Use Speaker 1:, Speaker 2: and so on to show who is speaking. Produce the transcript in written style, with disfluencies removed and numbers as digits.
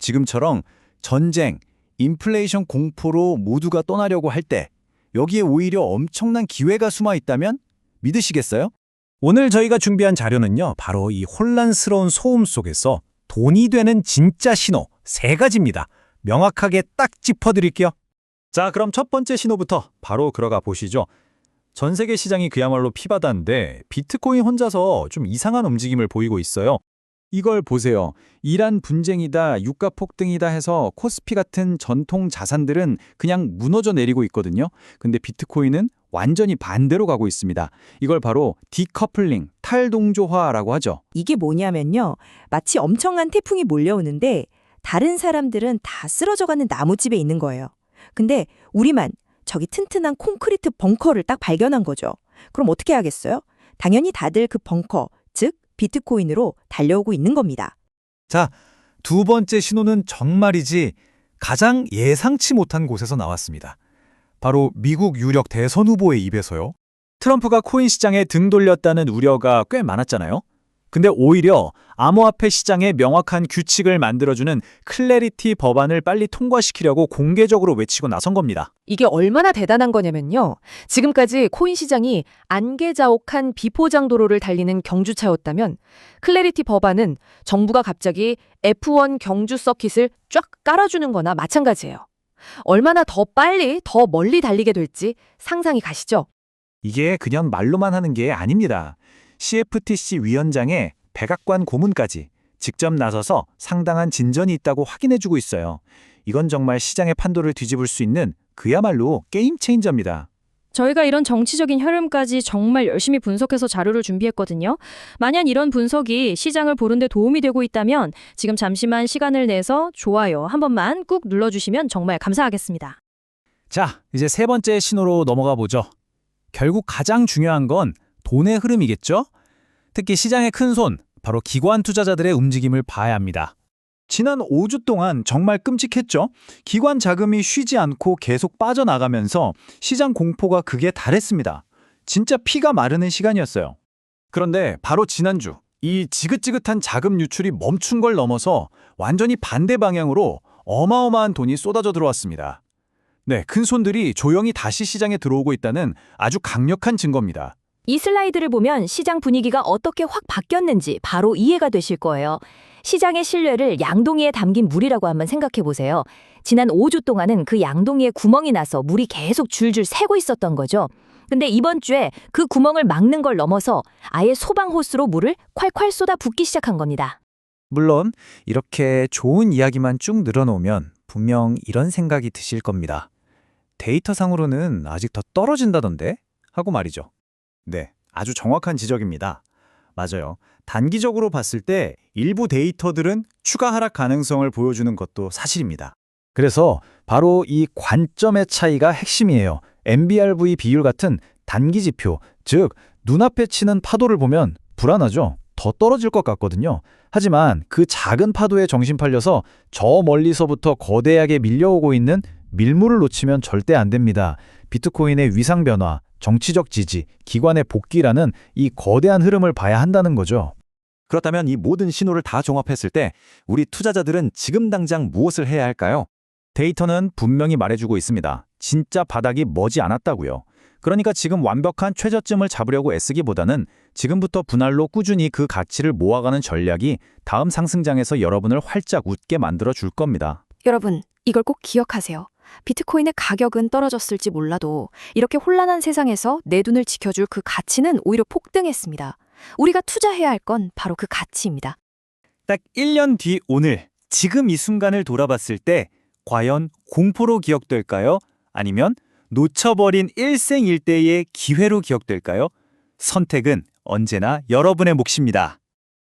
Speaker 1: 지금처럼 전쟁, 인플레이션 공포로 모두가 떠나려고 할 때 여기에 오히려 엄청난 기회가 숨어 있다면 믿으시겠어요?
Speaker 2: 오늘 저희가 준비한 자료는요, 바로 이 혼란스러운 소음 속에서 돈이 되는 진짜 신호 3가지입니다. 명확하게 딱 짚어드릴게요.
Speaker 3: 자, 그럼 첫 번째 신호부터 바로 들어가 보시죠. 전 세계 시장이 그야말로 피바다인데 비트코인 혼자서 좀 이상한 움직임을 보이고 있어요. 이걸 보세요. 이란 분쟁이다, 유가 폭등이다 해서 코스피 같은 전통 자산들은 그냥 무너져 내리고 있거든요. 근데 비트코인은 완전히 반대로 가고 있습니다. 이걸 바로 디커플링, 탈동조화라고 하죠.
Speaker 4: 이게 뭐냐면요. 마치 엄청난 태풍이 몰려오는데 다른 사람들은 다 쓰러져가는 나무집에 있는 거예요. 근데 우리만 저기 튼튼한 콘크리트 벙커를 딱 발견한 거죠. 그럼 어떻게 하겠어요? 당연히 다들 그 벙커, 즉 비트코인으로 달려오고 있는 겁니다.
Speaker 2: 자, 두 번째 신호는 정말이지 가장 예상치 못한 곳에서 나왔습니다. 바로 미국 유력 대선 후보의 입에서요.
Speaker 3: 트럼프가 코인 시장에 등 돌렸다는 우려가 꽤 많았잖아요. 근데 오히려 암호화폐 시장에 명확한 규칙을 만들어주는 클래리티 법안을 빨리 통과시키려고 공개적으로 외치고 나선 겁니다.
Speaker 5: 이게 얼마나 대단한 거냐면요. 지금까지 코인 시장이 안개자옥한 비포장 도로를 달리는 경주차였다면 클래리티 법안은 정부가 갑자기 F1 경주 서킷을 쫙 깔아주는 거나 마찬가지예요. 얼마나 더 빨리, 더 멀리 달리게 될지 상상이 가시죠?
Speaker 3: 이게 그냥 말로만 하는 게 아닙니다. CFTC 위원장의 백악관 고문까지 직접 나서서 상당한 진전이 있다고 확인해주고 있어요. 이건 정말 시장의 판도를 뒤집을 수 있는 그야말로 게임 체인저입니다.
Speaker 6: 저희가 이런 정치적인 흐름까지 정말 열심히 분석해서 자료를 준비했거든요. 만약 이런 분석이 시장을 보는 데 도움이 되고 있다면 지금 잠시만 시간을 내서 좋아요 한 번만 꾹 눌러주시면 정말 감사하겠습니다.
Speaker 2: 자, 이제 세 번째 신호로 넘어가 보죠. 결국 가장 중요한 건 돈의 흐름이겠죠? 특히 시장의 큰손, 바로 기관 투자자들의 움직임을 봐야 합니다.
Speaker 3: 지난 5주 동안 정말 끔찍했죠? 기관 자금이 쉬지 않고 계속 빠져나가면서 시장 공포가 극에 달했습니다. 진짜 피가 마르는 시간이었어요. 그런데 바로 지난주 이 지긋지긋한 자금 유출이 멈춘 걸 넘어서 완전히 반대 방향으로 어마어마한 돈이 쏟아져 들어왔습니다. 네, 큰손들이 조용히 다시 시장에 들어오고 있다는 아주 강력한 증거입니다.
Speaker 7: 이 슬라이드를 보면 시장 분위기가 어떻게 확 바뀌었는지 바로 이해가 되실 거예요. 시장의 신뢰를 양동이에 담긴 물이라고 한번 생각해 보세요. 지난 5주 동안은 그 양동이에 구멍이 나서 물이 계속 줄줄 새고 있었던 거죠. 근데 이번 주에 그 구멍을 막는 걸 넘어서 아예 소방호스로 물을 콸콸 쏟아 붓기 시작한 겁니다.
Speaker 2: 물론 이렇게 좋은 이야기만 쭉 늘어놓으면 분명 이런 생각이 드실 겁니다. 데이터상으로는 아직 더 떨어진다던데? 하고 말이죠.
Speaker 3: 네, 아주 정확한 지적입니다. 맞아요. 단기적으로 봤을 때 일부 데이터들은 추가 하락 가능성을 보여주는 것도 사실입니다.
Speaker 2: 그래서 바로 이 관점의 차이가 핵심이에요. MBRV 비율 같은 단기 지표, 즉 눈앞에 치는 파도를 보면 불안하죠. 더 떨어질 것 같거든요. 하지만 그 작은 파도에 정신 팔려서 저 멀리서부터 거대하게 밀려오고 있는 밀물을 놓치면 절대 안 됩니다. 비트코인의 위상 변화, 정치적 지지, 기관의 복귀라는 이 거대한 흐름을 봐야 한다는 거죠.
Speaker 3: 그렇다면 이 모든 신호를 다 종합했을 때 우리 투자자들은 지금 당장 무엇을 해야 할까요? 데이터는 분명히 말해주고 있습니다. 진짜 바닥이 머지 않았다고요. 그러니까 지금 완벽한 최저점을 잡으려고 애쓰기보다는 지금부터 분할로 꾸준히 그 가치를 모아가는 전략이 다음 상승장에서 여러분을 활짝 웃게 만들어 줄 겁니다.
Speaker 8: 여러분, 이걸 꼭 기억하세요. 비트코인의 가격은 떨어졌을지 몰라도 이렇게 혼란한 세상에서 내 돈을 지켜줄 그 가치는 오히려 폭등했습니다. 우리가 투자해야 할 건 바로 그 가치입니다.
Speaker 3: 딱 1년 뒤 오늘, 지금 이 순간을 돌아봤을 때 과연 공포로 기억될까요? 아니면 놓쳐버린 일생일대의 기회로 기억될까요? 선택은 언제나 여러분의 몫입니다.